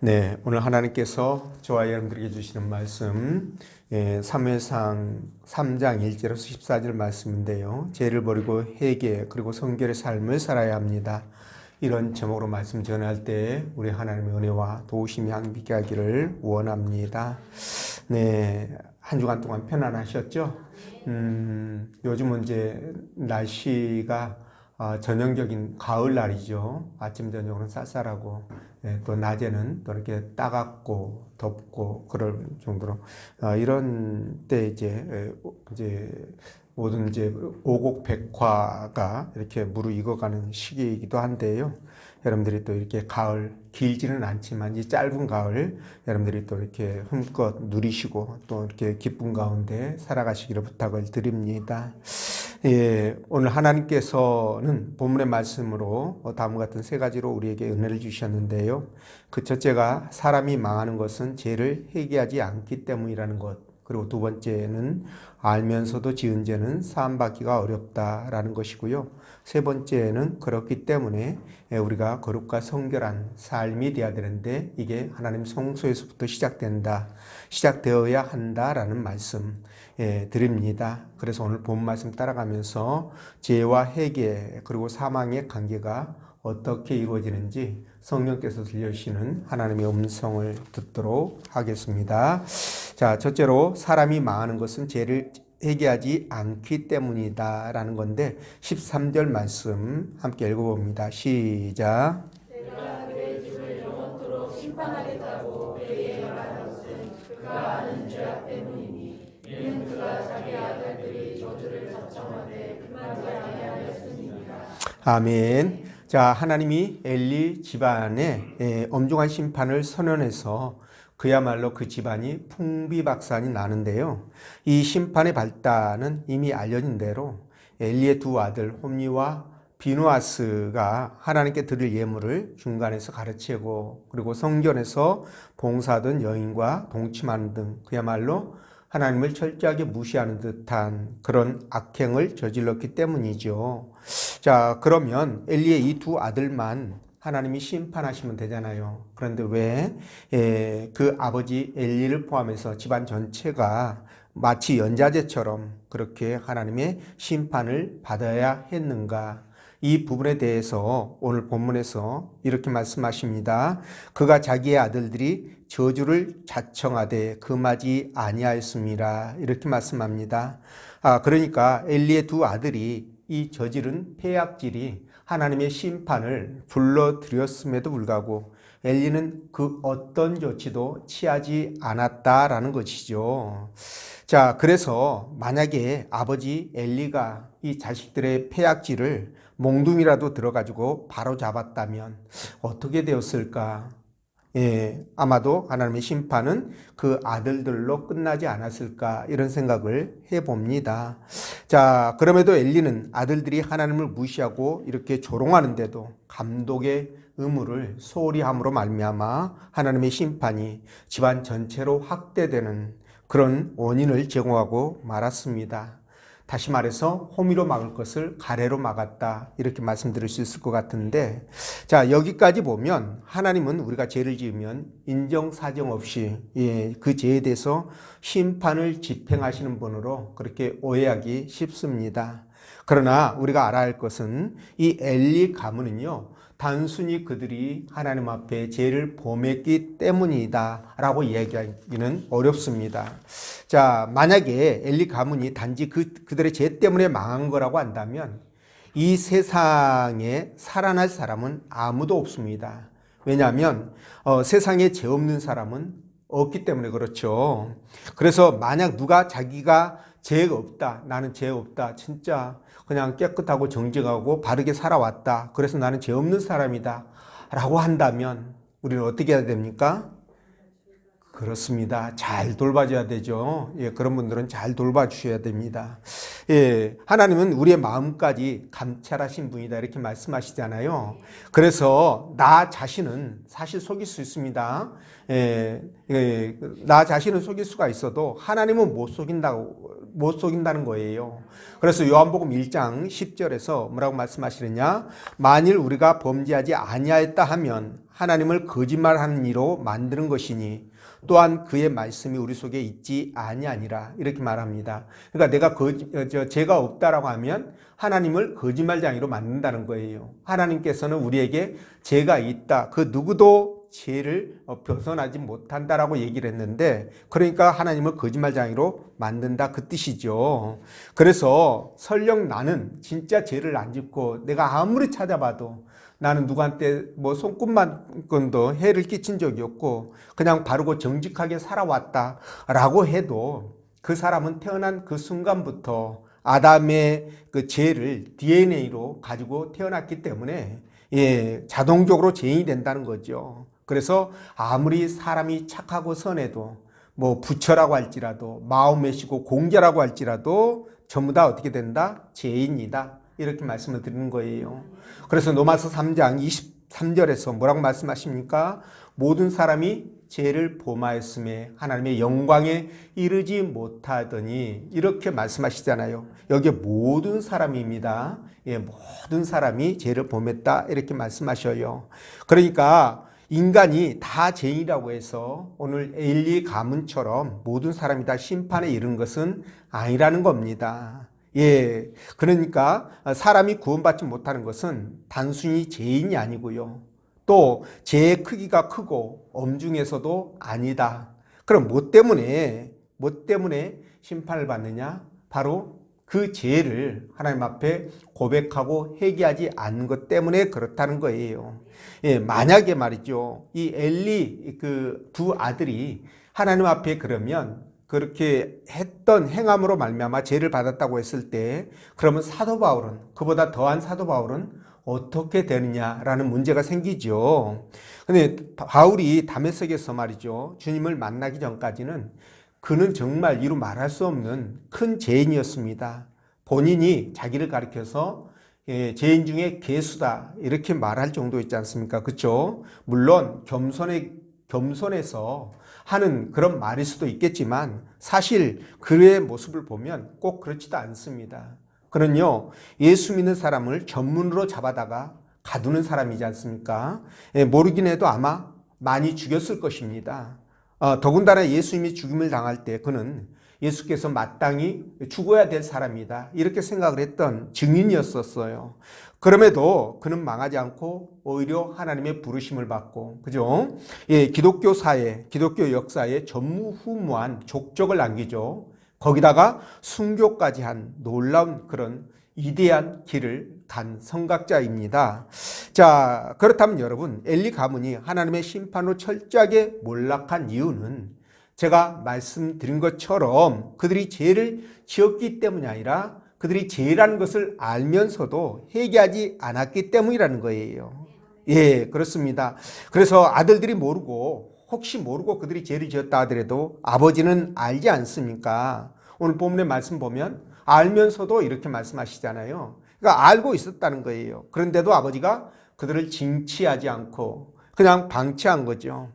네, 오늘 하나님께서 저와 여러분들에게 주시는 말씀 사무엘상 3장 1절에서 14절 말씀인데요. 죄를 버리고 회개 그리고 성결의 삶을 살아야 합니다. 이런 제목으로 말씀 전할 때 우리 하나님의 은혜와 도우심이 함께 하기를 원합니다. 네, 한 주간 동안 편안하셨죠? 요즘은 이제 날씨가 전형적인 가을날이죠. 아침 저녁으로는 쌀쌀하고 또 낮에는 또 이렇게 따갑고 덥고 그럴 정도로 이런 때 이제 모든 이제 오곡백화가 이렇게 무르익어가는 시기이기도 한데요. 여러분들이 또 이렇게 가을 길지는 않지만 이 짧은 가을 여러분들이 또 이렇게 흠껏 누리시고 또 이렇게 기쁨 가운데 살아가시기를 부탁을 드립니다. 예, 오늘 하나님께서는 본문의 말씀으로 다음과 같은 세 가지로 우리에게 은혜를 주셨는데요. 그 첫째가 사람이 망하는 것은 죄를 회개하지 않기 때문이라는 것. 그리고 두 번째는 알면서도 지은 죄는 사함받기가 어렵다라는 것이고요. 세 번째는 그렇기 때문에 우리가 거룩과 성결한 삶이 되어야 되는데 이게 하나님 성소에서부터 시작되어야 한다라는 말씀 드립니다. 그래서 오늘 본 말씀 따라가면서 죄와 회개 그리고 사망의 관계가 어떻게 이루어지는지 성령께서 들려주시는 하나님의 음성을 듣도록 하겠습니다. 자, 첫째로 사람이 망하는 것은 죄를 회개하지 않기 때문이다 라는 건데 13절 말씀 함께 읽어봅니다. 시작. 내가 그의 집을 영원토록 심판하겠다고 그에게 말한 것은 그가 아는 죄악 때문이니 이는 그가 자기 아들들이 저주를 자청하되 금하지 아니하였음이니라. 아멘. 자, 하나님이 엘리 집안에 엄중한 심판을 선언해서 그야말로 그 집안이 풍비박산이 나는데요. 이 심판의 발단은 이미 알려진 대로 엘리의 두 아들 홈리와 비누아스가 하나님께 드릴 예물을 중간에서 가르치고 그리고 성전에서 봉사하던 여인과 동침하는 등 그야말로 하나님을 철저하게 무시하는 듯한 그런 악행을 저질렀기 때문이죠. 자, 그러면 엘리의 이 두 아들만 하나님이 심판하시면 되잖아요. 그런데 왜 그 아버지 엘리를 포함해서 집안 전체가 마치 연좌제처럼 그렇게 하나님의 심판을 받아야 했는가? 이 부분에 대해서 오늘 본문에서 이렇게 말씀하십니다. 그가 자기의 아들들이 저주를 자청하되 금하지 아니하였음이라 이렇게 말씀합니다. 그러니까 엘리의 두 아들이 이 저지른 폐악질이 하나님의 심판을 불러들였음에도 불구하고 엘리는 그 어떤 조치도 취하지 않았다라는 것이죠. 자, 그래서 만약에 아버지 엘리가 이 자식들의 폐악질을 몽둥이라도 들어가지고 바로 잡았다면 어떻게 되었을까? 아마도 하나님의 심판은 그 아들들로 끝나지 않았을까 이런 생각을 해봅니다. 자, 그럼에도 엘리는 아들들이 하나님을 무시하고 이렇게 조롱하는데도 감독의 의무를 소홀히 함으로 말미암아 하나님의 심판이 집안 전체로 확대되는 그런 원인을 제공하고 말았습니다. 다시 말해서 호미로 막을 것을 가래로 막았다 이렇게 말씀드릴 수 있을 것 같은데, 자, 여기까지 보면 하나님은 우리가 죄를 지으면 인정사정 없이 그 죄에 대해서 심판을 집행하시는 분으로 그렇게 오해하기 쉽습니다. 그러나 우리가 알아야 할 것은 이 엘리 가문은요, 단순히 그들이 하나님 앞에 죄를 범했기 때문이다 라고 이야기하기는 어렵습니다. 자, 만약에 엘리 가문이 단지 그들의 죄 때문에 망한 거라고 한다면 이 세상에 살아날 사람은 아무도 없습니다. 왜냐하면 세상에 죄 없는 사람은 없기 때문에 그렇죠. 그래서 만약 누가 자기가 죄가 없다, 나는 죄 없다, 진짜 그냥 깨끗하고 정직하고 바르게 살아왔다, 그래서 나는 죄 없는 사람이다 라고 한다면 우리는 어떻게 해야 됩니까? 그렇습니다. 잘 돌봐줘야 되죠. 그런 분들은 잘 돌봐주셔야 됩니다. 하나님은 우리의 마음까지 감찰하신 분이다 이렇게 말씀하시잖아요. 그래서 나 자신은 사실 속일 수 있습니다. 나 자신은 속일 수가 있어도 하나님은 못 속인다는 거예요. 그래서 요한복음 1장 10절에서 뭐라고 말씀하시느냐? 만일 우리가 범죄하지 아니하였다 하면 하나님을 거짓말하는 이로 만드는 것이니 또한 그의 말씀이 우리 속에 있지 아니하니라 이렇게 말합니다. 그러니까 내가 죄가 없다라고 하면 하나님을 거짓말쟁이로 만든다는 거예요. 하나님께서는 우리에게 죄가 있다. 그 누구도 죄를 벗어나지 못한다라고 얘기를 했는데, 그러니까 하나님을 거짓말쟁이로 만든다 그 뜻이죠. 그래서 설령 나는 진짜 죄를 안 짓고 내가 아무리 찾아봐도 나는 누구한테 뭐 손끝만큼도 해를 끼친 적이 없고 그냥 바르고 정직하게 살아왔다라고 해도 그 사람은 태어난 그 순간부터 아담의 그 죄를 DNA로 가지고 태어났기 때문에 자동적으로 죄인이 된다는 거죠. 그래서 아무리 사람이 착하고 선해도 뭐 부처라고 할지라도 마음매시고 공자라고 할지라도 전부 다 어떻게 된다? 죄인이다. 이렇게 말씀을 드리는 거예요. 그래서 로마서 3장 23절에서 뭐라고 말씀하십니까? 모든 사람이 죄를 범하였음에 하나님의 영광에 이르지 못하더니 이렇게 말씀하시잖아요. 여기에 모든 사람입니다. 모든 사람이 죄를 범했다 이렇게 말씀하셔요. 그러니까 인간이 다 죄인이라고 해서 오늘 엘리 가문처럼 모든 사람이 다 심판에 이르는 것은 아니라는 겁니다. 그러니까 사람이 구원받지 못하는 것은 단순히 죄인이 아니고요. 또 죄의 크기가 크고 엄중해서도 아니다. 그럼 뭐 때문에 심판을 받느냐? 바로 그 죄를 하나님 앞에 고백하고 회개하지 않는 것 때문에 그렇다는 거예요. 만약에 말이죠, 이 엘리 그 두 아들이 하나님 앞에 그러면 그렇게 했던 행함으로 말미암아 죄를 받았다고 했을 때, 그러면 사도 바울은, 그보다 더한 사도 바울은 어떻게 되느냐라는 문제가 생기죠. 근데 바울이 다메섹에서 말이죠, 주님을 만나기 전까지는 그는 정말 이루 말할 수 없는 큰 죄인이었습니다. 본인이 자기를 가리켜서 죄인 중에 괴수다 이렇게 말할 정도였지 않습니까? 그렇죠? 물론 겸손해서 하는 그런 말일 수도 있겠지만 사실 그의 모습을 보면 꼭 그렇지도 않습니다. 그는요, 예수 믿는 사람을 전문으로 잡아다가 가두는 사람이지 않습니까? 모르긴 해도 아마 많이 죽였을 것입니다. 더군다나 예수님이 죽임을 당할 때 그는 예수께서 마땅히 죽어야 될 사람이다 이렇게 생각을 했던 증인이었었어요. 그럼에도 그는 망하지 않고 오히려 하나님의 부르심을 받고, 그죠? 기독교 역사에 전무후무한 족적을 남기죠. 거기다가 순교까지 한 놀라운 그런 위대한 길을 간 성각자입니다. 자, 그렇다면 여러분, 엘리 가문이 하나님의 심판으로 철저하게 몰락한 이유는 제가 말씀드린 것처럼 그들이 죄를 지었기 때문이 아니라 그들이 죄라는 것을 알면서도 회개하지 않았기 때문이라는 거예요. 그렇습니다. 그래서 아들들이 혹시 모르고 그들이 죄를 지었다 하더라도 아버지는 알지 않습니까? 오늘 본문의 말씀 보면 알면서도 이렇게 말씀하시잖아요. 그러니까 알고 있었다는 거예요. 그런데도 아버지가 그들을 징치하지 않고 그냥 방치한 거죠.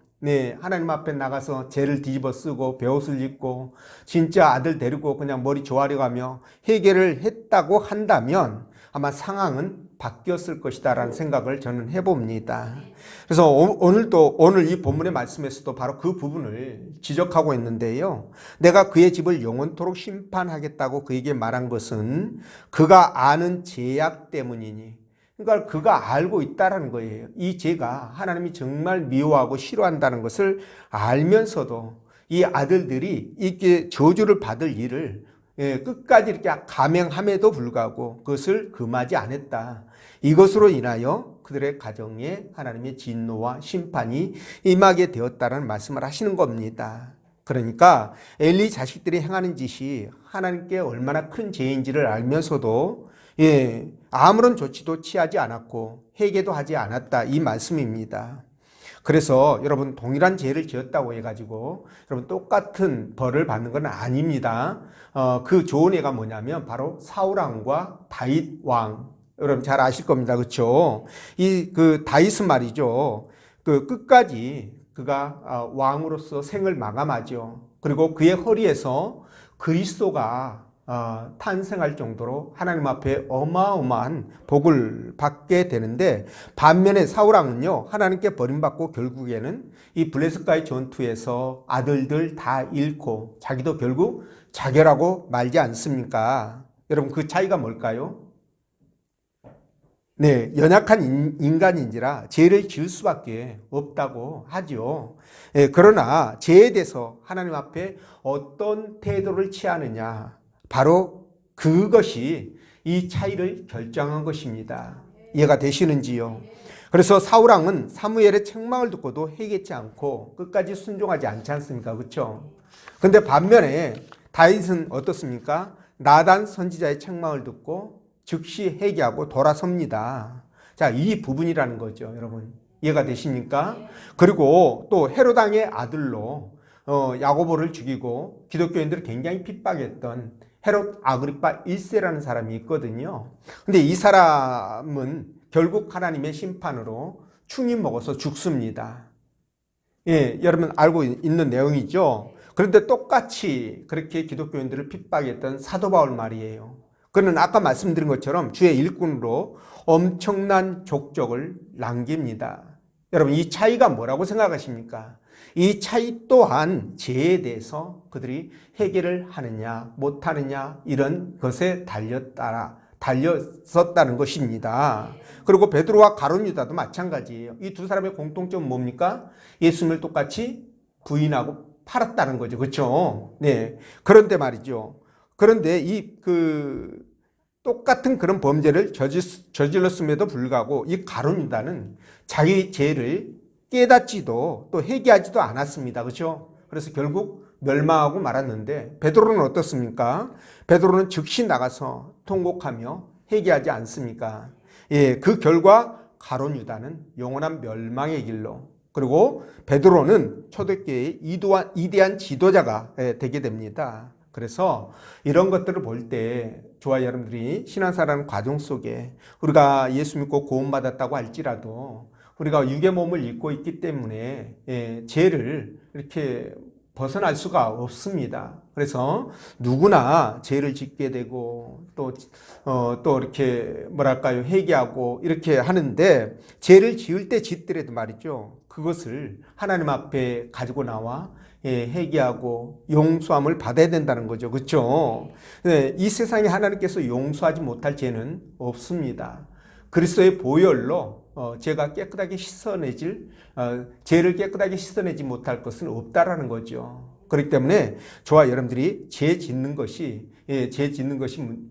하나님 앞에 나가서 죄를 뒤집어 쓰고 베옷을 입고 진짜 아들 데리고 그냥 머리 조아려가며 회개를 했다고 한다면 아마 상황은 바뀌었을 것이다 라는 생각을 저는 해봅니다. 그래서 오늘 이 본문의 말씀에서도 바로 그 부분을 지적하고 있는데요. 내가 그의 집을 영원토록 심판하겠다고 그에게 말한 것은 그가 아는 죄악 때문이니, 그러니까 그가 알고 있다라는 거예요. 이 죄가 하나님이 정말 미워하고 싫어한다는 것을 알면서도 이 아들들이 이렇게 저주를 받을 일을 끝까지 이렇게 감행함에도 불구하고 그것을 금하지 않았다. 이것으로 인하여 그들의 가정에 하나님의 진노와 심판이 임하게 되었다는 말씀을 하시는 겁니다. 그러니까 엘리 자식들이 행하는 짓이 하나님께 얼마나 큰 죄인지를 알면서도 아무런 조치도 취하지 않았고 회개도 하지 않았다 이 말씀입니다. 그래서 여러분 동일한 죄를 지었다고 해가지고 여러분 똑같은 벌을 받는 건 아닙니다. 그 좋은 예가 뭐냐면 바로 사울왕과 다윗 왕, 여러분 잘 아실 겁니다. 그렇죠? 그 다윗은 말이죠. 그 끝까지 그가 왕으로서 생을 마감하죠. 그리고 그의 허리에서 그리스도가 탄생할 정도로 하나님 앞에 어마어마한 복을 받게 되는데, 반면에 사울왕은요 하나님께 버림받고 결국에는 이 블레셋과의 전투에서 아들들 다 잃고 자기도 결국 자결하고 말지 않습니까? 여러분, 그 차이가 뭘까요? 네, 연약한 인간인지라 죄를 지을 수밖에 없다고 하죠. 그러나 죄에 대해서 하나님 앞에 어떤 태도를 취하느냐, 바로 그것이 이 차이를 결정한 것입니다. 이해가 되시는지요? 그래서 사울왕은 사무엘의 책망을 듣고도 회개치 않고 끝까지 순종하지 않지 않습니까? 그렇죠? 근데 반면에 다윗은 어떻습니까? 나단 선지자의 책망을 듣고 즉시 회개하고 돌아섭니다. 자, 이 부분이라는 거죠, 여러분. 이해가 되십니까? 그리고 또 헤롯왕의 아들로 야고보를 죽이고 기독교인들을 굉장히 핍박했던 헤롯 아그리파 1세라는 사람이 있거든요. 근데 이 사람은 결국 하나님의 심판으로 충이 먹어서 죽습니다. 예, 여러분 알고 있는 내용이죠. 그런데 똑같이 그렇게 기독교인들을 핍박했던 사도 바울 말이에요. 그는 아까 말씀드린 것처럼 주의 일꾼으로 엄청난 족적을 남깁니다. 여러분, 이 차이가 뭐라고 생각하십니까? 이 차이 또한 죄에 대해서 그들이 해결을 하느냐 못하느냐 이런 것에 달렸었다는 것입니다. 그리고 베드로와 가룟 유다도 마찬가지예요. 이 두 사람의 공통점은 뭡니까? 예수님을 똑같이 부인하고 팔았다는 거죠. 그렇죠? 네. 그런데 말이죠. 그런데 똑같은 그런 범죄를 저질렀음에도 불구하고 이 가룟 유다는 자기 죄를 깨닫지도 또 회개하지도 않았습니다. 그렇죠? 그래서 결국 멸망하고 말았는데, 베드로는 어떻습니까? 베드로는 즉시 나가서 통곡하며 회개하지 않습니까? 예, 그 결과 가룟 유다는 영원한 멸망의 길로, 그리고 베드로는 초대교회의 이대한 지도자가 되게 됩니다. 그래서 이런 것들을 볼 때 저와 여러분들이 신앙생활하는 과정 속에 우리가 예수 믿고 구원받았다고 할지라도 우리가 육의 몸을 입고 있기 때문에 죄를 이렇게 벗어날 수가 없습니다. 그래서 누구나 죄를 짓게 되고 또 이렇게 뭐랄까요, 회개하고 이렇게 하는데, 죄를 지을 때 짓더라도 말이죠, 그것을 하나님 앞에 가지고 나와 회개하고 용서함을 받아야 된다는 거죠. 그렇죠? 이 세상에 하나님께서 용서하지 못할 죄는 없습니다. 그리스도의 보혈로 죄를 깨끗하게 씻어내지 못할 것은 없다라는 거죠. 그렇기 때문에 저와 여러분들이 죄 짓는 것이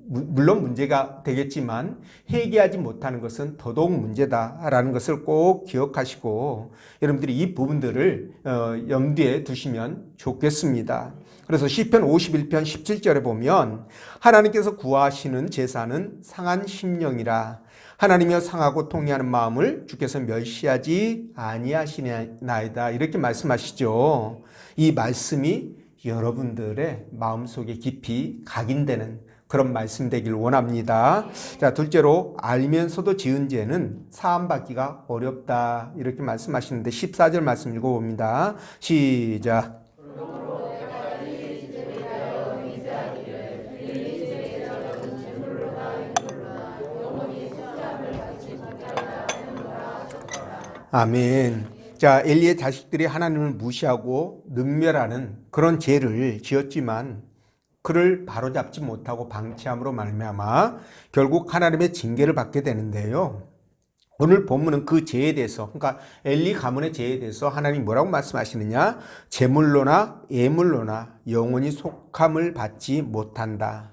물론 문제가 되겠지만 회개하지 못하는 것은 더더욱 문제다라는 것을 꼭 기억하시고 여러분들이 이 부분들을 염두에 두시면 좋겠습니다. 그래서 시편 51편 17절에 보면 하나님께서 구하시는 제사는 상한 심령이라, 하나님이여 상하고 통회하는 마음을 주께서 멸시하지 아니하시나이다, 이렇게 말씀하시죠. 이 말씀이 여러분들의 마음속에 깊이 각인되는 그런 말씀 되길 원합니다. 자, 둘째로 알면서도 지은 죄는 사함받기가 어렵다, 이렇게 말씀하시는데 14절 말씀 읽어봅니다. 시작. 아멘. 자, 엘리의 자식들이 하나님을 무시하고 능멸하는 그런 죄를 지었지만 그를 바로잡지 못하고 방치함으로 말미암아 결국 하나님의 징계를 받게 되는데요. 오늘 본문은 그 죄에 대해서, 그러니까 엘리 가문의 죄에 대해서 하나님 뭐라고 말씀하시느냐? 제물로나 예물로나 영원히 속함을 받지 못한다.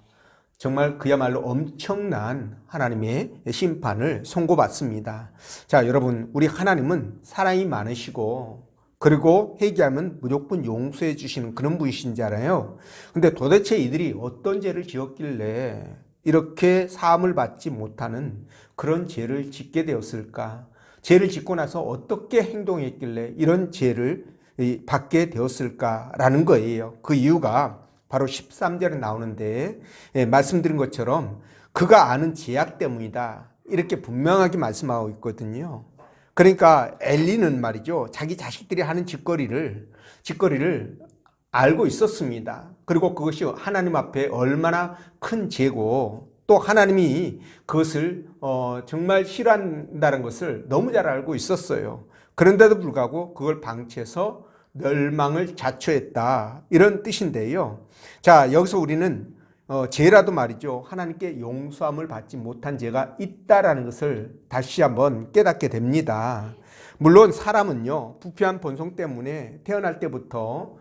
정말 그야말로 엄청난 하나님의 심판을 선고받습니다. 자, 여러분, 우리 하나님은 사랑이 많으시고 그리고 회개하면 무조건 용서해 주시는 그런 분이신잖아요. 근데 도대체 이들이 어떤 죄를 지었길래 이렇게 사함을 받지 못하는 그런 죄를 짓게 되었을까? 죄를 짓고 나서 어떻게 행동했길래 이런 죄를 받게 되었을까라는 거예요. 그 이유가 바로 13절에 나오는데, 말씀드린 것처럼 그가 아는 죄악 때문이다, 이렇게 분명하게 말씀하고 있거든요. 그러니까 엘리는 말이죠, 자기 자식들이 하는 짓거리를 알고 있었습니다. 그리고 그것이 하나님 앞에 얼마나 큰 죄고 또 하나님이 그것을 정말 싫어한다는 것을 너무 잘 알고 있었어요. 그런데도 불구하고 그걸 방치해서 멸망을 자초했다, 이런 뜻인데요. 자, 여기서 우리는 죄라도 말이죠, 하나님께 용서함을 받지 못한 죄가 있다라는 것을 다시 한번 깨닫게 됩니다. 물론 사람은요, 부패한 본성 때문에 태어날 때부터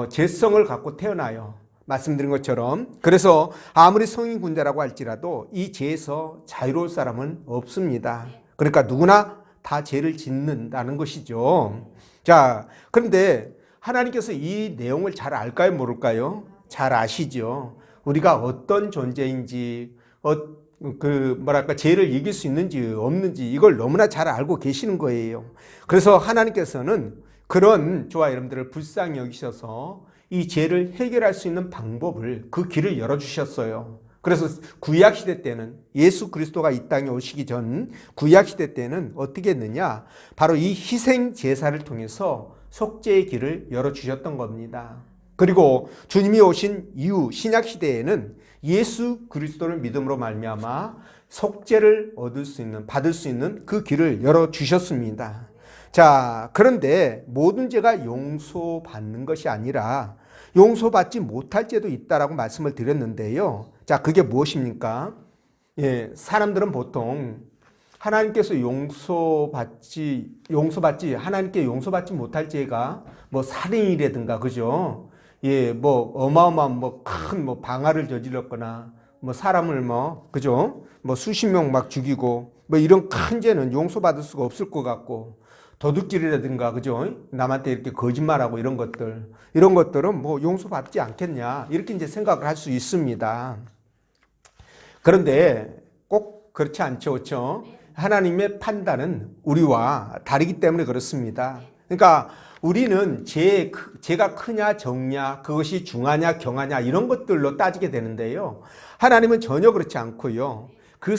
죄성을 갖고 태어나요. 말씀드린 것처럼. 그래서 아무리 성인군자라고 할지라도 이 죄에서 자유로울 사람은 없습니다. 그러니까 누구나 다 죄를 짓는다는 것이죠. 자, 그런데 하나님께서 이 내용을 잘 알까요, 모를까요? 잘 아시죠. 우리가 어떤 존재인지, 죄를 이길 수 있는지 없는지 이걸 너무나 잘 알고 계시는 거예요. 그래서 하나님께서는 그런 저와 여러분들을 불쌍히 여기셔서 이 죄를 해결할 수 있는 방법을, 그 길을 열어주셨어요. 그래서 구약시대 때는, 예수 그리스도가 이 땅에 오시기 전 구약시대 때는 어떻게 했느냐, 바로 이 희생제사를 통해서 속죄의 길을 열어주셨던 겁니다. 그리고 주님이 오신 이후 신약시대에는 예수 그리스도를 믿음으로 말미암아 속죄를 얻을 수 있는, 받을 수 있는 그 길을 열어주셨습니다. 자, 그런데 모든 죄가 용서받는 것이 아니라 용서받지 못할 죄도 있다라고 말씀을 드렸는데요. 자, 그게 무엇입니까? 사람들은 보통 하나님께서 하나님께 용서받지 못할 죄가 뭐 살인이라든가, 그죠? 어마어마한 큰 방화를 저질렀거나, 사람을 그죠? 수십 명 막 죽이고, 이런 큰 죄는 용서받을 수가 없을 것 같고, 도둑질이라든가, 그죠? 남한테 이렇게 거짓말하고 이런 것들은 용서받지 않겠냐, 이렇게 이제 생각을 할 수 있습니다. 그런데 꼭 그렇지 않죠, 그렇죠? 하나님의 판단은 우리와 다르기 때문에 그렇습니다. 그러니까 우리는 죄가 크냐 적냐, 그것이 중하냐 경하냐, 이런 것들로 따지게 되는데요. 하나님은 전혀 그렇지 않고요. 그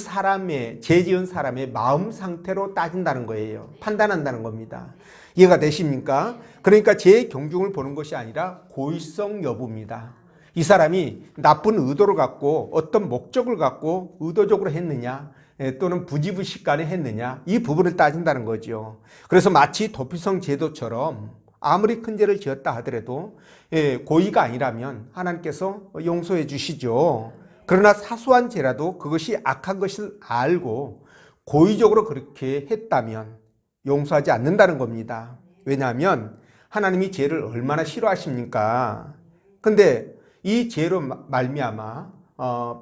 죄 지은 사람의 마음 상태로 따진다는 거예요. 판단한다는 겁니다. 이해가 되십니까? 그러니까 죄의 경중을 보는 것이 아니라 고의성 여부입니다. 이 사람이 나쁜 의도를 갖고 어떤 목적을 갖고 의도적으로 했느냐, 또는 부지불식간에 했느냐, 이 부분을 따진다는 거죠. 그래서 마치 도피성 제도처럼 아무리 큰 죄를 지었다 하더라도 고의가 아니라면 하나님께서 용서해 주시죠. 그러나 사소한 죄라도 그것이 악한 것을 알고 고의적으로 그렇게 했다면 용서하지 않는다는 겁니다. 왜냐하면 하나님이 죄를 얼마나 싫어하십니까? 근데 이 죄로 말미암아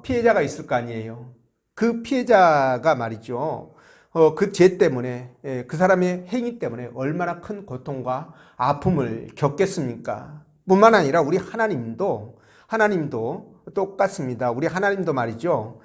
피해자가 있을 거 아니에요. 그 피해자가 말이죠, 그 죄 때문에, 그 사람의 행위 때문에 얼마나 큰 고통과 아픔을 겪겠습니까? 뿐만 아니라 우리 하나님도 똑같습니다. 우리 하나님도 말이죠,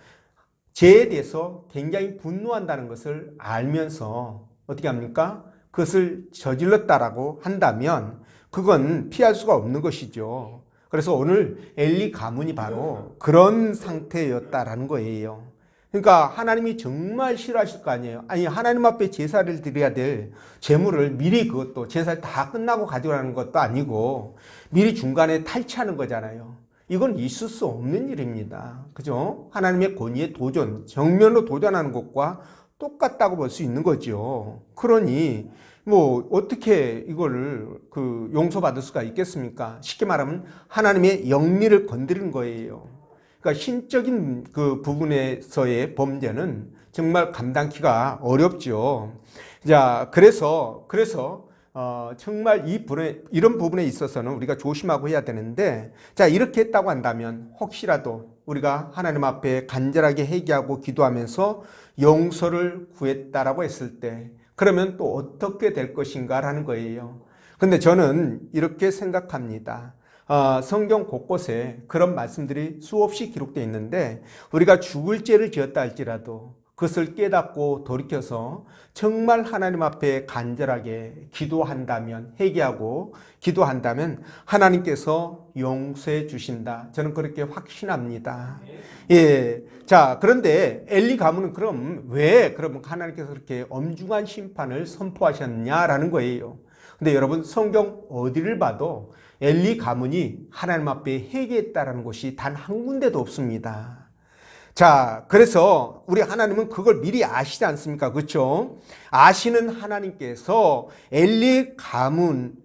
죄에 대해서 굉장히 분노한다는 것을 알면서 어떻게 합니까? 그것을 저질렀다라고 한다면 그건 피할 수가 없는 것이죠. 그래서 오늘 엘리 가문이 바로 그런 상태였다라는 거예요. 그러니까 하나님이 정말 싫어하실 거 아니에요. 아니, 하나님 앞에 제사를 드려야 될 제물을 미리, 그것도 제사 다 끝나고 가져가는 것도 아니고 미리 중간에 탈취하는 거잖아요. 이건 있을 수 없는 일입니다. 그죠? 하나님의 권위에 정면으로 도전하는 것과 똑같다고 볼 수 있는 거죠. 그러니 어떻게 이거를 용서받을 수가 있겠습니까? 쉽게 말하면 하나님의 영리를 건드리는 거예요. 그러니까 신적인 그 부분에서의 범죄는 정말 감당키가 어렵죠. 자, 그래서 정말 이런 부분에 있어서는 우리가 조심하고 해야 되는데, 자, 이렇게 했다고 한다면 혹시라도 우리가 하나님 앞에 간절하게 회개하고 기도하면서 용서를 구했다라고 했을 때, 그러면 또 어떻게 될 것인가라는 거예요. 근데 저는 이렇게 생각합니다. 성경 곳곳에 그런 말씀들이 수없이 기록되어 있는데, 우리가 죽을 죄를 지었다 할지라도 그것을 깨닫고 돌이켜서 정말 하나님 앞에 간절하게 기도한다면, 회개하고 기도한다면 하나님께서 용서해 주신다. 저는 그렇게 확신합니다. 자, 그런데 엘리 가문은 그럼 하나님께서 그렇게 엄중한 심판을 선포하셨냐라는 거예요. 근데 여러분 성경 어디를 봐도 엘리 가문이 하나님 앞에 회개했다라는 곳이 단 한 군데도 없습니다. 자, 그래서 우리 하나님은 그걸 미리 아시지 않습니까? 그렇죠? 아시는 하나님께서 엘리 가문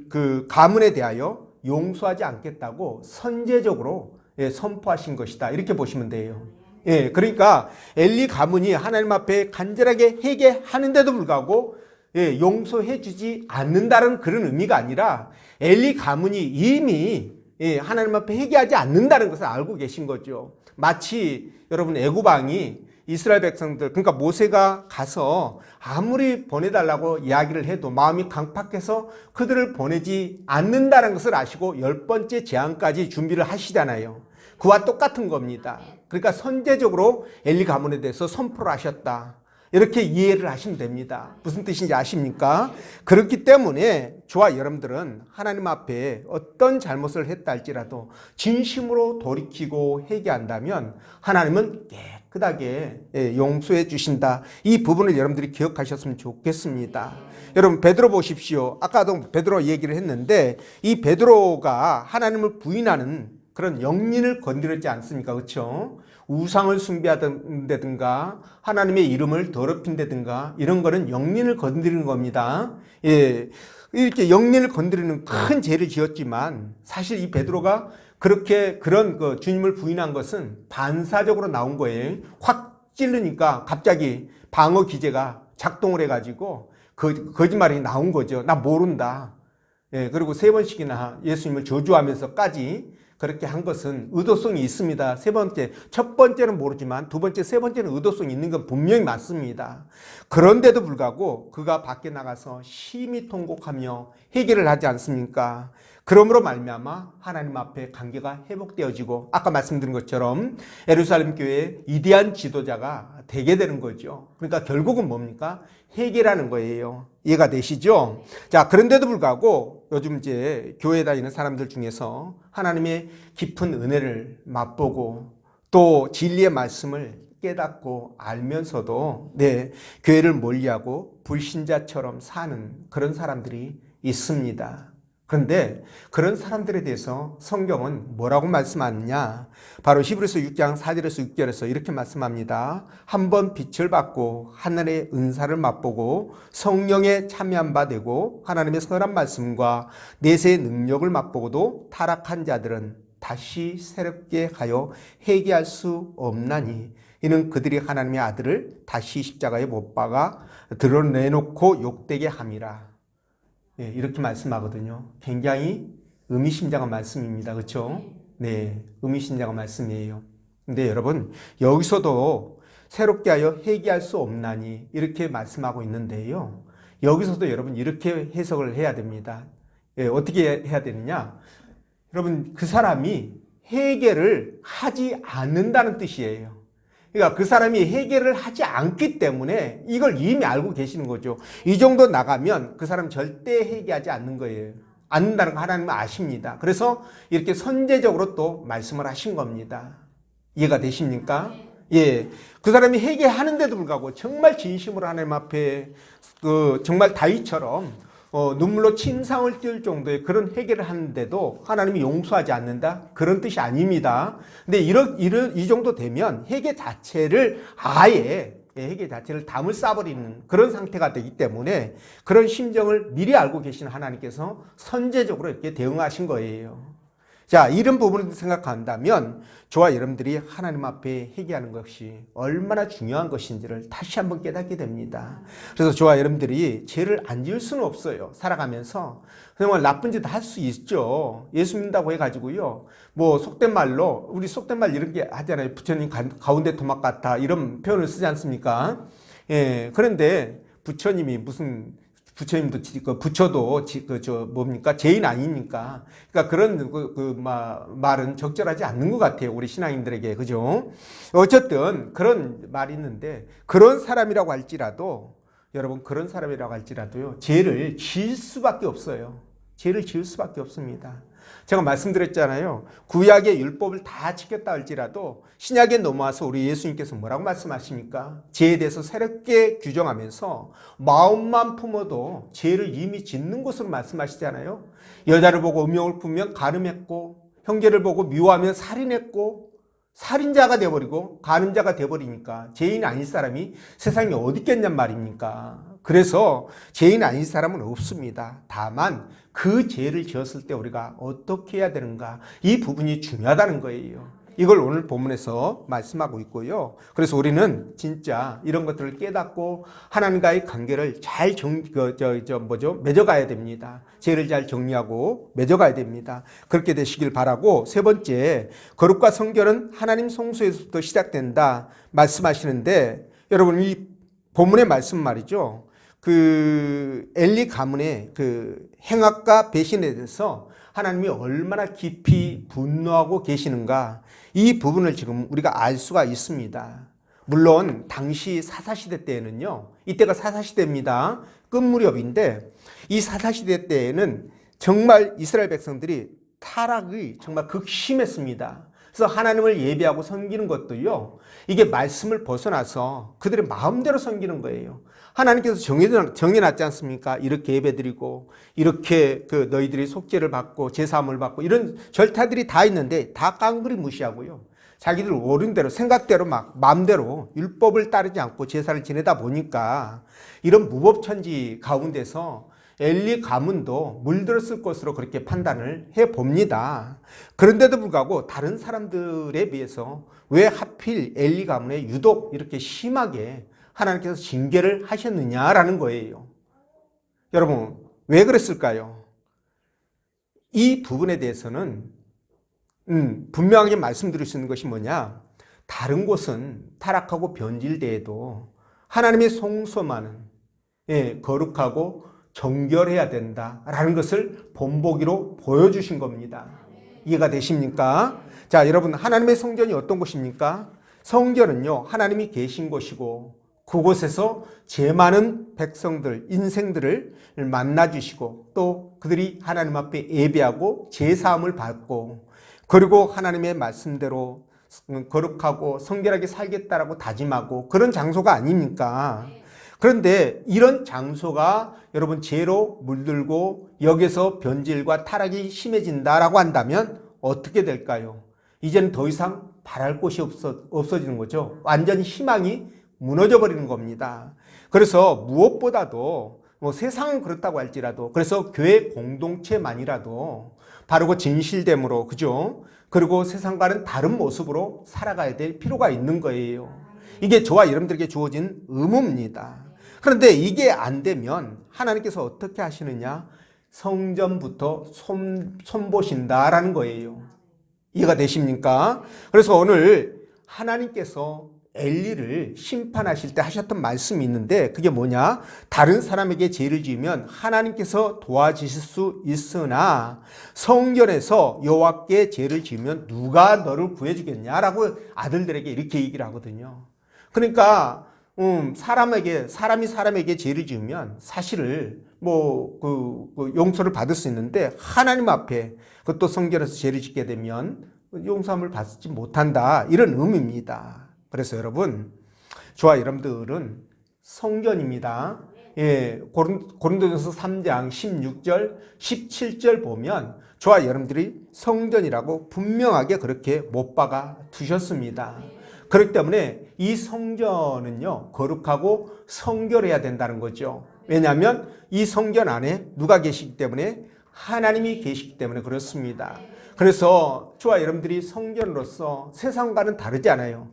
그 가문에 대하여 용서하지 않겠다고 선제적으로 선포하신 것이다. 이렇게 보시면 돼요. 예, 그러니까 엘리 가문이 하나님 앞에 간절하게 회개하는데도 불구하고 용서해 주지 않는다는 그런 의미가 아니라 엘리 가문이 이미 하나님 앞에 회개하지 않는다는 것을 알고 계신 거죠. 마치 여러분 애굽 왕이 이스라엘 백성들, 그러니까 모세가 가서 아무리 보내달라고 이야기를 해도 마음이 강팍해서 그들을 보내지 않는다는 것을 아시고 10번째 재앙까지 준비를 하시잖아요. 그와 똑같은 겁니다. 그러니까 선제적으로 엘리 가문에 대해서 선포를 하셨다. 이렇게 이해를 하시면 됩니다. 무슨 뜻인지 아십니까? 그렇기 때문에 저와 여러분들은 하나님 앞에 어떤 잘못을 했다 할지라도 진심으로 돌이키고 회개한다면 하나님은 깨끗하게 용서해 주신다. 이 부분을 여러분들이 기억하셨으면 좋겠습니다. 여러분 베드로 보십시오. 아까도 베드로 얘기를 했는데 이 베드로가 하나님을 부인하는 그런 영린을 건드렸지 않습니까? 그렇죠? 우상을 숭배하든가 하나님의 이름을 더럽힌다든가 이런 거는 영린을 건드리는 겁니다. 예, 이렇게 영린을 건드리는 큰 죄를 지었지만 사실 이 베드로가 그렇게 그런 그 주님을 부인한 것은 반사적으로 나온 거예요. 확 찌르니까 갑자기 방어 기제가 작동을 해가지고 거짓말이 나온 거죠. 나 모른다. 예, 그리고 3번씩이나 예수님을 저주하면서까지 그렇게 한 것은 의도성이 있습니다. 첫 번째는 모르지만 두 번째, 세 번째는 의도성이 있는 건 분명히 맞습니다. 그런데도 불구하고 그가 밖에 나가서 심히 통곡하며 회개를 하지 않습니까? 그러므로 말미암아 하나님 앞에 관계가 회복되어지고 아까 말씀드린 것처럼 예루살렘 교회의 위대한 지도자가 되게 되는 거죠. 그러니까 결국은 뭡니까? 회개라는 거예요. 이해가 되시죠? 자, 그런데도 불구하고 요즘 이제 교회 다니는 사람들 중에서 하나님의 깊은 은혜를 맛보고 또 진리의 말씀을 깨닫고 알면서도 교회를 멀리하고 불신자처럼 사는 그런 사람들이 있습니다. 그런데 그런 사람들에 대해서 성경은 뭐라고 말씀하느냐? 바로 히브리서 6장 4절에서 6절에서 이렇게 말씀합니다. 한번 빛을 받고 하늘의 은사를 맛보고 성령에 참여한 바 되고 하나님의 선한 말씀과 내세의 능력을 맛보고도 타락한 자들은 다시 새롭게 하여 회개할 수 없나니 이는 그들이 하나님의 아들을 다시 십자가에 못 박아 드러내놓고 욕되게 함이라. 이렇게 말씀하거든요. 굉장히 의미심장한 말씀입니다. 그렇죠? 네, 의미심장한 말씀이에요. 근데 여러분 여기서도 새롭게 하여 회개할 수 없나니 이렇게 말씀하고 있는데요. 여기서도 여러분 이렇게 해석을 해야 됩니다. 어떻게 해야 되느냐? 여러분 그 사람이 회개를 하지 않는다는 뜻이에요. 그러니까 그 사람이 회개를 하지 않기 때문에 이걸 이미 알고 계시는 거죠. 이 정도 나가면 그 사람 절대 회개하지 않는 거예요. 않는다는 거 하나님은 아십니다. 그래서 이렇게 선제적으로 또 말씀을 하신 겁니다. 이해가 되십니까? 예. 그 사람이 회개하는데도 불구하고 정말 진심으로 하나님 앞에 정말 다윗처럼 눈물로 침상을 띄울 정도의 그런 회개를 하는데도 하나님이 용서하지 않는다? 그런 뜻이 아닙니다. 근데 이 정도 되면 회개 자체를 회개 자체를 담을 쌓아버리는 그런 상태가 되기 때문에 그런 심정을 미리 알고 계신 하나님께서 선제적으로 이렇게 대응하신 거예요. 자, 이런 부분을 생각한다면 저와 여러분들이 하나님 앞에 회개하는 것이 얼마나 중요한 것인지를 다시 한번 깨닫게 됩니다. 그래서 저와 여러분들이 죄를 안 지을 수는 없어요. 살아가면서 정말 나쁜 짓 할 수 있죠. 예수 믿는다고 해가지고요. 뭐 속된 말로 우리 속된 말 이런 게 하잖아요. 부처님 가운데 토막 같아 이런 표현을 쓰지 않습니까? 예, 그런데 부처님도 부처도 뭡니까 죄인 아닙니까? 그러니까 그런 말은 적절하지 않는 것 같아요. 우리 신앙인들에게 그죠? 어쨌든 그런 말이 있는데 그런 사람이라고 할지라도 여러분 그런 사람이라고 할지라도요 죄를 지을 수밖에 없어요. 죄를 지을 수밖에 없습니다. 제가 말씀드렸잖아요. 구약의 율법을 다 지켰다 할지라도 신약에 넘어와서 우리 예수님께서 뭐라고 말씀하십니까? 죄에 대해서 새롭게 규정하면서 마음만 품어도 죄를 이미 짓는 것으로 말씀하시잖아요. 여자를 보고 음욕을 품으면 간음했고, 형제를 보고 미워하면 살인했고, 살인자가 되어버리고 간음자가 되어버리니까 죄인 아닌 사람이 세상에 어디 있겠냔 말입니까? 그래서 죄인 아닌 사람은 없습니다. 다만 그 죄를 지었을 때 우리가 어떻게 해야 되는가, 이 부분이 중요하다는 거예요. 이걸 오늘 본문에서 말씀하고 있고요. 그래서 우리는 진짜 이런 것들을 깨닫고 하나님과의 관계를 잘 맺어가야 됩니다. 죄를 잘 정리하고 맺어가야 됩니다. 그렇게 되시길 바라고, 세 번째, 거룩과 성결은 하나님 성소에서부터 시작된다 말씀하시는데, 여러분 이 본문의 말씀 말이죠. 그 엘리 가문의 그 행악과 배신에 대해서 하나님이 얼마나 깊이 분노하고 계시는가, 이 부분을 지금 우리가 알 수가 있습니다. 물론 당시 사사시대 때에는요, 이때가 사사시대입니다. 끝무렵인데 이 사사시대 때에는 정말 이스라엘 백성들이 타락이 정말 극심했습니다. 그래서 하나님을 예배하고 섬기는 것도요, 이게 말씀을 벗어나서 그들의 마음대로 섬기는 거예요. 하나님께서 정해놨지 않습니까? 이렇게 예배드리고, 이렇게 그 너희들이 속죄를 받고 제사함을 받고, 이런 절차들이 다 있는데 다 깡그리 무시하고요, 자기들 어른대로 생각대로 막 마음대로 율법을 따르지 않고 제사를 지내다 보니까 이런 무법천지 가운데서 엘리 가문도 물들었을 것으로 그렇게 판단을 해봅니다. 그런데도 불구하고 다른 사람들에 비해서 왜 하필 엘리 가문에 유독 이렇게 심하게 하나님께서 징계를 하셨느냐라는 거예요. 여러분, 왜 그랬을까요? 이 부분에 대해서는 분명하게 말씀드릴 수 있는 것이 뭐냐, 다른 곳은 타락하고 변질되어도 하나님의 성소만은 거룩하고 정결해야 된다라는 것을 본보기로 보여주신 겁니다. 이해가 되십니까? 자, 여러분, 하나님의 성전이 어떤 곳입니까? 성전은요, 하나님이 계신 곳이고, 그곳에서 죄 많은 백성들, 인생들을 만나주시고, 또 그들이 하나님 앞에 예배하고 제사함을 받고, 그리고 하나님의 말씀대로 거룩하고 성결하게 살겠다라고 다짐하고, 그런 장소가 아닙니까? 그런데 이런 장소가 여러분 죄로 물들고 여기서 변질과 타락이 심해진다라고 한다면 어떻게 될까요? 이제는 더 이상 바랄 곳이 없어지는 거죠. 완전히 희망이 무너져 버리는 겁니다. 그래서 무엇보다도 세상은 그렇다고 할지라도, 그래서 교회 공동체만이라도 바르고 진실됨으로, 그죠? 그리고 세상과는 다른 모습으로 살아가야 될 필요가 있는 거예요. 이게 저와 여러분들에게 주어진 의무입니다. 그런데 이게 안 되면 하나님께서 어떻게 하시느냐? 성전부터 손보신다라는 거예요. 이해가 되십니까? 그래서 오늘 하나님께서 엘리를 심판하실 때 하셨던 말씀이 있는데, 그게 뭐냐? 다른 사람에게 죄를 지으면 하나님께서 도와주실 수 있으나 성전에서 여호와께 죄를 지으면 누가 너를 구해주겠냐라고 아들들에게 이렇게 얘기를 하거든요. 그러니까 사람이 사람에게 죄를 지으면 사실을 용서를 받을 수 있는데, 하나님 앞에 그것도 성전에서 죄를 짓게 되면 용서함을 받지 못한다, 이런 의미입니다. 그래서 여러분, 저와 여러분들은 성전입니다. 고린도전서 3장 16절 17절 보면 저와 여러분들이 성전이라고 분명하게 그렇게 못 박아 두셨습니다. 그렇기 때문에 이 성전은요, 거룩하고 성결해야 된다는 거죠. 왜냐하면 이 성전 안에 누가 계시기 때문에? 하나님이 계시기 때문에 그렇습니다. 그래서 저와 여러분들이 성전으로서 세상과는 다르지 않아요.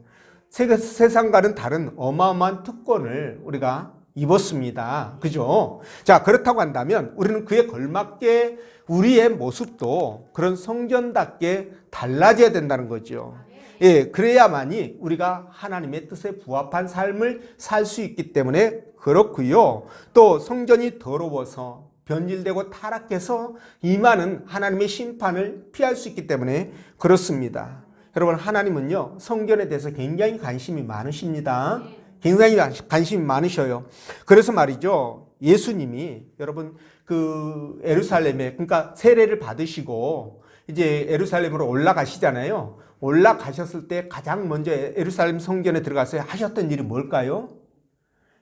세상과는 다른 어마어마한 특권을 우리가 입었습니다. 그죠? 자, 그렇다고 한다면 우리는 그에 걸맞게 우리의 모습도 그런 성전답게 달라져야 된다는 거죠. 그래야만이 우리가 하나님의 뜻에 부합한 삶을 살 수 있기 때문에 그렇고요. 또 성전이 더러워서 변질되고 타락해서 임하는 하나님의 심판을 피할 수 있기 때문에 그렇습니다. 여러분, 하나님은요, 성전에 대해서 굉장히 관심이 많으십니다. 굉장히 관심이 많으셔요. 그래서 말이죠, 예수님이 여러분 그 예루살렘에 그러니까 세례를 받으시고 이제 예루살렘으로 올라가시잖아요. 올라가셨을 때 가장 먼저 예루살렘 성전에 들어가서 하셨던 일이 뭘까요?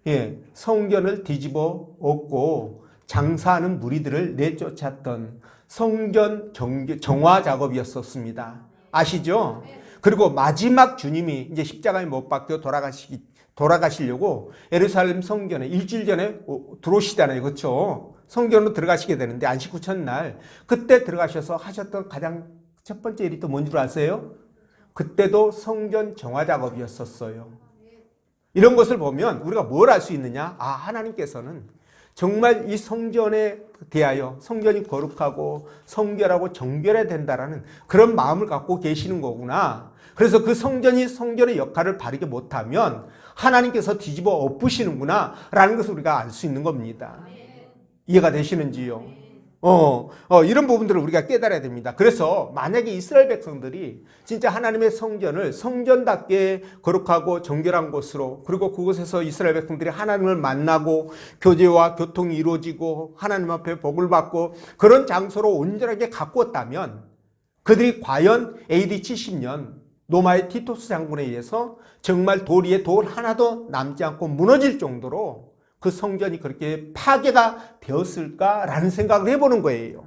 예, 성전을 뒤집어 엎고 장사하는 무리들을 내쫓았던 성전 정화 작업이었었습니다. 아시죠? 그리고 마지막 주님이 이제 십자가에 못 박혀 돌아가시려고 예루살렘 성전에 일주일 전에 들어오시잖아요. 그렇죠? 성전으로 들어가시게 되는데 안식 첫날 그때 들어가셔서 하셨던 가장 첫 번째 일이 또 뭔지 아세요? 그때도 성전 정화 작업이었었어요. 이런 것을 보면 우리가 뭘 알 수 있느냐? 아, 하나님께서는 정말 이 성전에 대하여 성전이 거룩하고 성결하고 정결해야 된다라는 그런 마음을 갖고 계시는 거구나. 그래서 그 성전의 역할을 바르게 못하면 하나님께서 뒤집어 엎으시는구나 라는 것을 우리가 알 수 있는 겁니다. 이해가 되시는지요? 이런 부분들을 우리가 깨달아야 됩니다. 그래서 만약에 이스라엘 백성들이 진짜 하나님의 성전을 성전답게 거룩하고 정결한 곳으로, 그리고 그곳에서 이스라엘 백성들이 하나님을 만나고 교제와 교통이 이루어지고 하나님 앞에 복을 받고 그런 장소로 온전하게 가꾸었다면 그들이 과연 AD 70년 로마의 티토스 장군에 의해서 정말 돌 위에 돌 하나도 남지 않고 무너질 정도로 그 성전이 그렇게 파괴가 되었을까라는 생각을 해보는 거예요.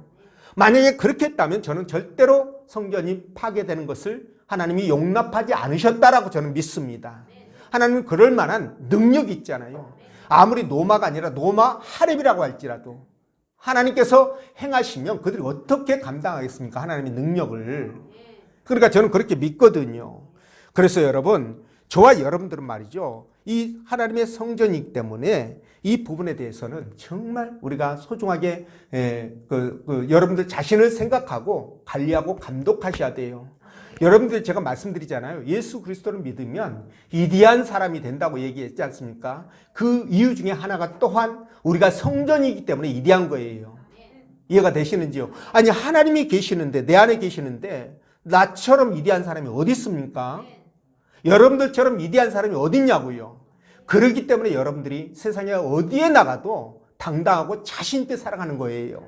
만약에 그렇게 했다면 저는 절대로 성전이 파괴되는 것을 하나님이 용납하지 않으셨다라고 저는 믿습니다. 하나님은 그럴 만한 능력이 있잖아요. 아무리 노마가 아니라 노마 하렙이라고 할지라도 하나님께서 행하시면 그들이 어떻게 감당하겠습니까? 하나님의 능력을. 그러니까 저는 그렇게 믿거든요. 그래서 여러분, 저와 여러분들은 말이죠. 이 하나님의 성전이기 때문에 이 부분에 대해서는 정말 우리가 소중하게 여러분들 자신을 생각하고 관리하고 감독하셔야 돼요. 여러분들 제가 말씀드리잖아요. 예수 그리스도를 믿으면 위대한 사람이 된다고 얘기했지 않습니까? 그 이유 중에 하나가 또한 우리가 성전이기 때문에 위대한 거예요. 이해가 되시는지요? 아니 하나님이 계시는데 내 안에 계시는데 나처럼 위대한 사람이 어디 있습니까? 여러분들처럼 위대한 사람이 어디 있냐고요. 그렇기 때문에 여러분들이 세상에 어디에 나가도 당당하고 자신 있게 살아가는 거예요.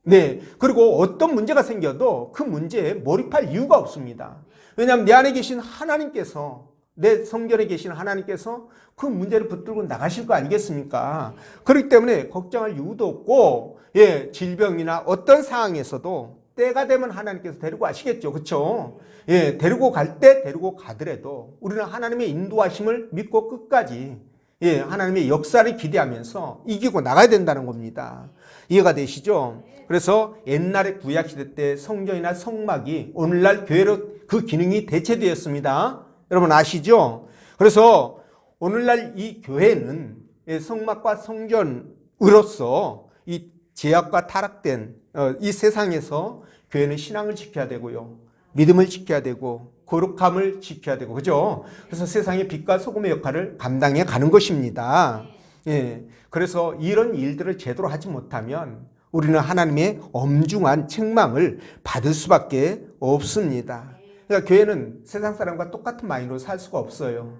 네, 그리고 어떤 문제가 생겨도 그 문제에 몰입할 이유가 없습니다. 왜냐하면 내 안에 계신 하나님께서, 내 성전에 계신 하나님께서 그 문제를 붙들고 나가실 거 아니겠습니까? 그렇기 때문에 걱정할 이유도 없고, 예, 질병이나 어떤 상황에서도 때가 되면 하나님께서 데리고 가시겠죠. 그렇죠? 예, 데리고 갈 때 데리고 가더라도 우리는 하나님의 인도하심을 믿고 끝까지 예, 하나님의 역사를 기대하면서 이기고 나가야 된다는 겁니다. 이해가 되시죠? 그래서 옛날에 구약시대 때 성전이나 성막이 오늘날 교회로 그 기능이 대체되었습니다. 여러분 아시죠? 그래서 오늘날 이 교회는 성막과 성전으로서 이 죄악과 타락된 이 세상에서 교회는 신앙을 지켜야 되고요. 믿음을 지켜야 되고 거룩함을 지켜야 되고 그죠? 그래서 세상의 빛과 소금의 역할을 감당해 가는 것입니다. 예, 그래서 이런 일들을 제대로 하지 못하면 우리는 하나님의 엄중한 책망을 받을 수밖에 없습니다. 그러니까 교회는 세상 사람과 똑같은 마인드로 살 수가 없어요.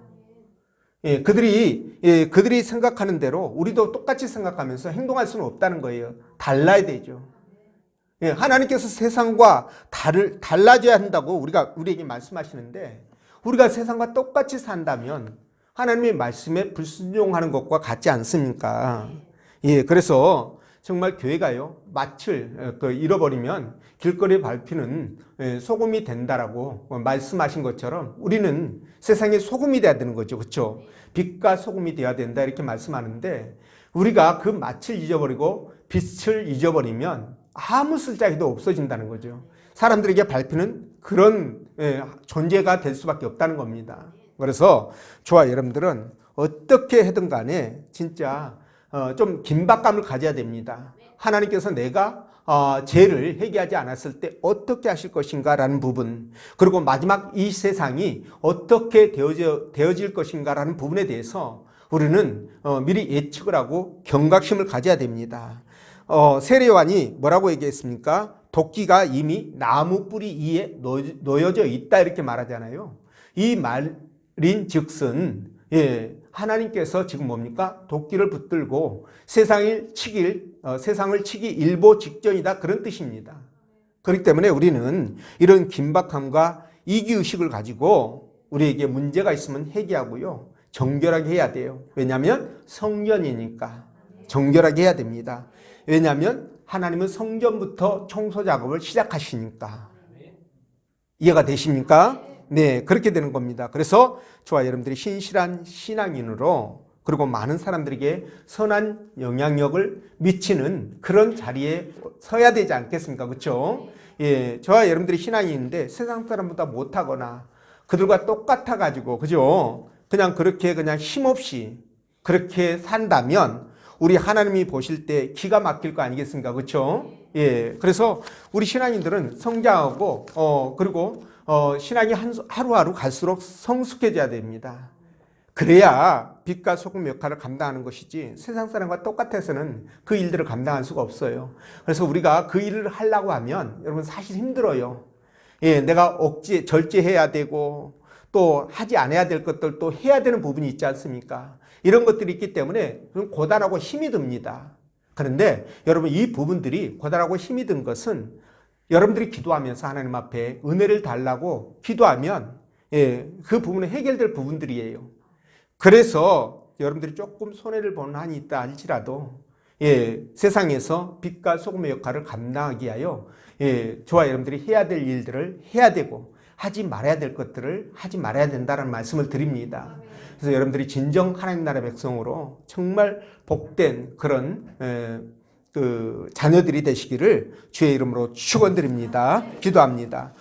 예, 그들이 생각하는 대로 우리도 똑같이 생각하면서 행동할 수는 없다는 거예요. 달라야 되죠. 예, 하나님께서 세상과 달라져야 한다고 우리에게 말씀하시는데 우리가 세상과 똑같이 산다면 하나님의 말씀에 불순종하는 것과 같지 않습니까? 예, 그래서 정말 교회가요, 맏을 잃어버리면 길거리에 밟히는 소금이 된다라고 말씀하신 것처럼 우리는 세상의 소금이 돼야 되는 거죠. 그렇죠? 빛과 소금이 돼야 된다 이렇게 말씀하는데 우리가 그 맏을 잊어버리고 빛을 잊어버리면 아무 쓸데기도 없어진다는 거죠. 사람들에게 밟히는 그런 존재가 될 수밖에 없다는 겁니다. 그래서 저와 여러분들은 어떻게 하든 간에 진짜 좀 긴박감을 가져야 됩니다. 하나님께서 내가 죄를 회개하지 않았을 때 어떻게 하실 것인가라는 부분, 그리고 마지막 이 세상이 어떻게 되어질 것인가라는 부분에 대해서 우리는 미리 예측을 하고 경각심을 가져야 됩니다. 세례요한이 뭐라고 얘기했습니까? 도끼가 이미 나무 뿌리 위에 놓여져 있다 이렇게 말하잖아요. 이 말인 즉슨 하나님께서 지금 뭡니까? 도끼를 붙들고 세상을 치기 일보 직전이다. 그런 뜻입니다. 그렇기 때문에 우리는 이런 긴박함과 이기의식을 가지고 우리에게 문제가 있으면 회개하고요. 정결하게 해야 돼요. 왜냐하면 성전이니까 정결하게 해야 됩니다. 왜냐하면 하나님은 성전부터 청소 작업을 시작하시니까. 이해가 되십니까? 네, 그렇게 되는 겁니다. 그래서 저와 여러분들이 신실한 신앙인으로 그리고 많은 사람들에게 선한 영향력을 미치는 그런 자리에 서야 되지 않겠습니까? 그렇죠? 예, 저와 여러분들이 신앙인인데 세상 사람보다 못하거나 그들과 똑같아 가지고 그죠? 그냥 그렇게 그냥 힘없이 그렇게 산다면 우리 하나님이 보실 때 기가 막힐 거 아니겠습니까? 그렇죠? 예, 그래서 우리 신앙인들은 성장하고 그리고 신앙이 하루하루 갈수록 성숙해져야 됩니다. 그래야 빛과 소금 역할을 감당하는 것이지 세상 사람과 똑같아서는 그 일들을 감당할 수가 없어요. 그래서 우리가 그 일을 하려고 하면 여러분 사실 힘들어요. 예, 내가 절제해야 되고 또 하지 않아야 될 것들도 해야 되는 부분이 있지 않습니까? 이런 것들이 있기 때문에 좀 고단하고 힘이 듭니다. 그런데 여러분 이 부분들이 고단하고 힘이 든 것은 여러분들이 기도하면서 하나님 앞에 은혜를 달라고 기도하면 그 부분은 해결될 부분들이에요. 그래서 여러분들이 조금 손해를 보는 한이 있다 할지라도 세상에서 빛과 소금의 역할을 감당하기 위하여 저와 여러분들이 해야 될 일들을 해야 되고 하지 말아야 될 것들을 하지 말아야 된다는 말씀을 드립니다. 그래서 여러분들이 진정 하나님 나라 백성으로 정말 복된 그런 그 자녀들이 되시기를 주의 이름으로 축원드립니다. 기도합니다.